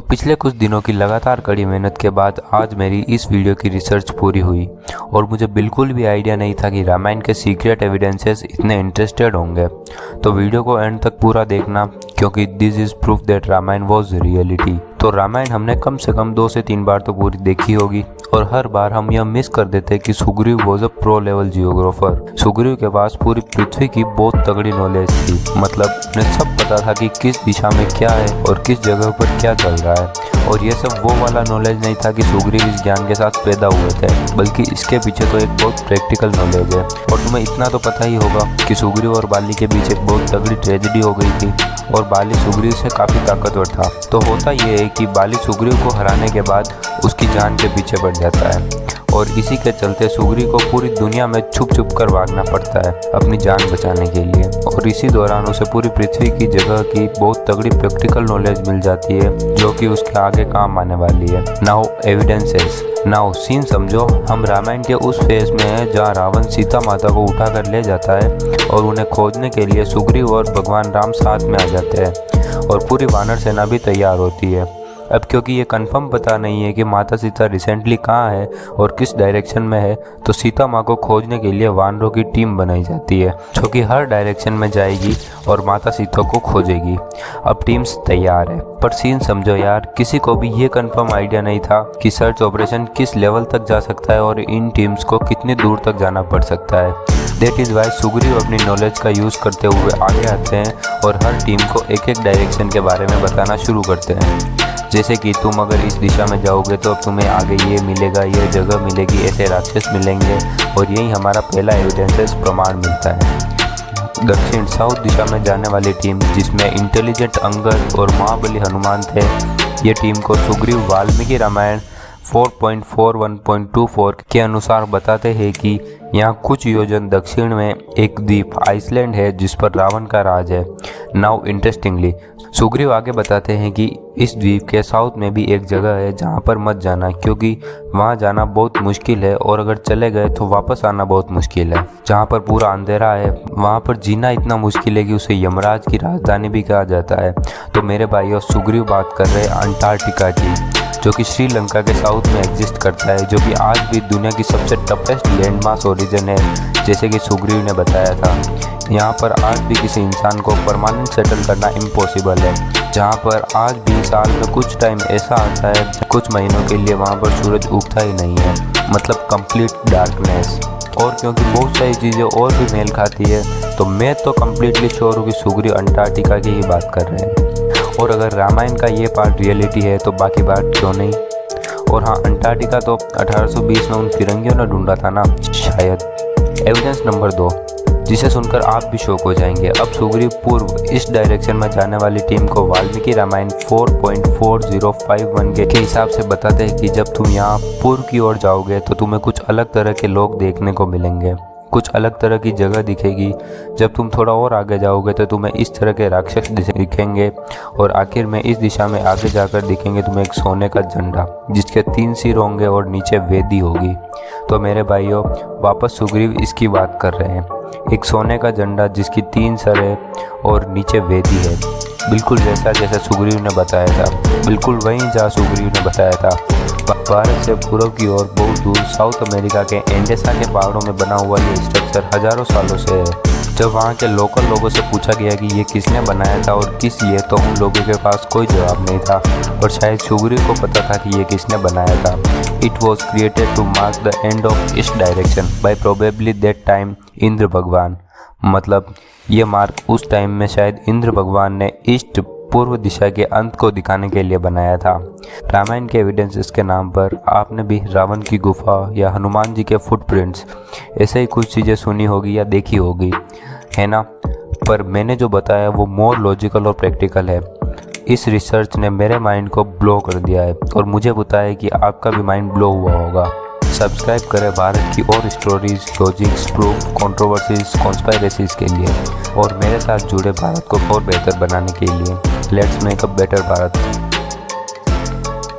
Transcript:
पिछले कुछ दिनों की लगातार कड़ी मेहनत के बाद आज मेरी इस वीडियो की रिसर्च पूरी हुई और मुझे बिल्कुल भी आइडिया नहीं था कि रामायण के सीक्रेट एविडेंसेस इतने इंटरेस्टेड होंगे। तो वीडियो को एंड तक पूरा देखना क्योंकि this is proof that Ramayana was reality. तो रामायण हमने कम से कम 2 से 3 बार तो पूरी देखी होगी और हर बार हम यह मिस कर देते कि Sugriva was a pro level geographer. Sugriva के पास पूरी पृथ्वी की बहुत तगड़ी नॉलेज थी, मतलब उन्हें सब पता था कि किस दिशा में क्या है और किस जगह पर क्या चल रहा है। और ये सब वो वाला नॉलेज नहीं था कि सुग्रीव इस ज्ञान के साथ पैदा हुए थे, बल्कि इसके पीछे तो एक बहुत प्रैक्टिकल नॉलेज है। और तुम्हें इतना तो पता ही होगा कि सुग्रीव और बाली के बीच एक बहुत तगड़ी ट्रेजेडी हो गई थी और बाली सुग्रीव से काफ़ी ताकतवर था। तो होता ये है कि बाली सुग्रीव को हराने के बाद उसकी जान के पीछे पड़ जाता है और इसी के चलते सुग्रीव को पूरी दुनिया में छुप छुप कर भागना पड़ता है अपनी जान बचाने के लिए। और इसी दौरान उसे पूरी पृथ्वी की जगह की बहुत तगड़ी प्रैक्टिकल नॉलेज मिल जाती है जो कि उसके आगे काम आने वाली है। Now evidences. नाउ सीन समझो, हम रामायण के उस फेज में हैं जहाँ रावण सीता माता को उठाकर ले जाता है और उन्हें खोजने के लिए सुग्रीव और भगवान राम साथ में आ जाते हैं और पूरी वानर सेना भी तैयार होती है। अब क्योंकि ये कंफर्म पता नहीं है कि माता सीता रिसेंटली कहाँ है और किस डायरेक्शन में है, तो सीता माँ को खोजने के लिए वानरों की टीम बनाई जाती है जो कि हर डायरेक्शन में जाएगी और माता सीता को खोजेगी। अब टीम्स तैयार है, पर सीन समझो यार, किसी को भी ये कंफर्म आइडिया नहीं था कि सर्च ऑपरेशन किस लेवल तक जा सकता है और इन टीम्स को कितनी दूर तक जाना पड़ सकता है। दैट इज़ वाई सुग्रीव अपनी नॉलेज का यूज़ करते हुए आगे आते हैं और हर टीम को एक एक डायरेक्शन के बारे में बताना शुरू करते हैं। जैसे कि तुम अगर इस दिशा में जाओगे तो अब तुम्हें आगे ये मिलेगा, ये जगह मिलेगी, ऐसे राक्षस मिलेंगे। और यही हमारा पहला एविडेंसेस प्रमाण मिलता है। दक्षिण साउथ दिशा में जाने वाली टीम, जिसमें इंटेलिजेंट अंगद और महाबली हनुमान थे, ये टीम को सुग्रीव वाल्मीकि रामायण 4.41.24 के अनुसार बताते हैं कि यहाँ कुछ योजन दक्षिण में एक द्वीप आइसलैंड है जिस पर रावण का राज है। नाउ इंटरेस्टिंगली, सुग्रीव आगे बताते हैं कि इस द्वीप के साउथ में भी एक जगह है जहाँ पर मत जाना, क्योंकि वहाँ जाना बहुत मुश्किल है और अगर चले गए तो वापस आना बहुत मुश्किल है। जहाँ पर पूरा अंधेरा है, वहाँ पर जीना इतना मुश्किल है कि उसे यमराज की राजधानी भी कहा जाता है। तो मेरे भाइयों, सुग्रीव बात कर रहे हैं अंटार्कटिका की, जो कि श्रीलंका के साउथ में एग्जिस्ट करता है, जो कि आज भी दुनिया की सबसे टफेस्ट लैंड मास ओरिजिन है, जैसे कि सुग्रीव ने बताया था। यहाँ पर आज भी किसी इंसान को परमानेंट सेटल करना इम्पॉसिबल है। जहाँ पर आज भी साल में कुछ टाइम ऐसा आता है, कुछ महीनों के लिए वहाँ पर सूरज उगता ही नहीं है, मतलब कंप्लीट डार्कनेस। और क्योंकि बहुत सारी चीज़ें और भी मेल खाती है, तो मैं तो कम्प्लीटली श्योर हूँ कि सुग्रीव अंटार्कटिका की ही बात कर रहे हैं। और अगर रामायण का ये पार्ट रियलिटी है तो बाकी बात क्यों नहीं। और हाँ, अंटार्कटिका तो 1820 में उन फिरंगियों ने ढूंढा था ना, शायद। एविडेंस नंबर 2, जिसे सुनकर आप भी शॉक हो जाएंगे। अब सुग्रीव पूर्व इस डायरेक्शन में जाने वाली टीम को वाल्मीकि रामायण 4.4051 के हिसाब से बताते हैं कि जब तुम यहाँ पूर्व की ओर जाओगे तो तुम्हें कुछ अलग तरह के लोग देखने को मिलेंगे, कुछ अलग तरह की जगह दिखेगी। जब तुम थोड़ा और आगे जाओगे तो तुम्हें इस तरह के राक्षस दिखेंगे और आखिर में इस दिशा में आगे जाकर दिखेंगे तुम्हें एक सोने का झंडा जिसके 3 सिर होंगे और नीचे वेदी होगी। तो मेरे भाइयों, वापस सुग्रीव इसकी बात कर रहे हैं, एक सोने का झंडा जिसकी 3 सर है और नीचे वेदी है, बिल्कुल जैसा जैसा सुग्रीव ने बताया था, बिल्कुल वहीं जहाँ सुग्रीव ने बताया था। भारत से पूर्व की ओर बहुत दूर साउथ अमेरिका के एंडेसा के पहाड़ों में बना हुआ ये स्ट्रक्चर हजारों सालों से है। जब वहाँ के लोकल लोगों से पूछा गया कि ये किसने बनाया था और किस लिए, तो उन लोगों के पास कोई जवाब नहीं था और शायद सुग्रीव को पता था कि ये किसने बनाया था। It was created to mark the end of east direction by probably that time Indra भगवान। मतलब ये मार्क उस टाइम में शायद इंद्र भगवान ने ईस्ट पूर्व दिशा के अंत को दिखाने के लिए बनाया था। रामायण के एविडेंसेस के नाम पर आपने भी रावण की गुफा या हनुमान जी के फुटप्रिंट्स, ऐसे ही कुछ चीज़ें सुनी होगी या देखी होगी, है ना। पर मैंने जो बताया वो मोर लॉजिकल और प्रैक्टिकल है। इस रिसर्च ने मेरे माइंड को ब्लो कर दिया है और मुझे पता है कि आपका भी माइंड ब्लो हुआ होगा। सब्सक्राइब करें भारत की और स्टोरीज, लॉजिक्स, प्रूफ, कंट्रोवर्सीज, कॉन्स्पायरेसीज के लिए और मेरे साथ जुड़े भारत को और बेहतर बनाने के लिए। Let's make a better Bharat.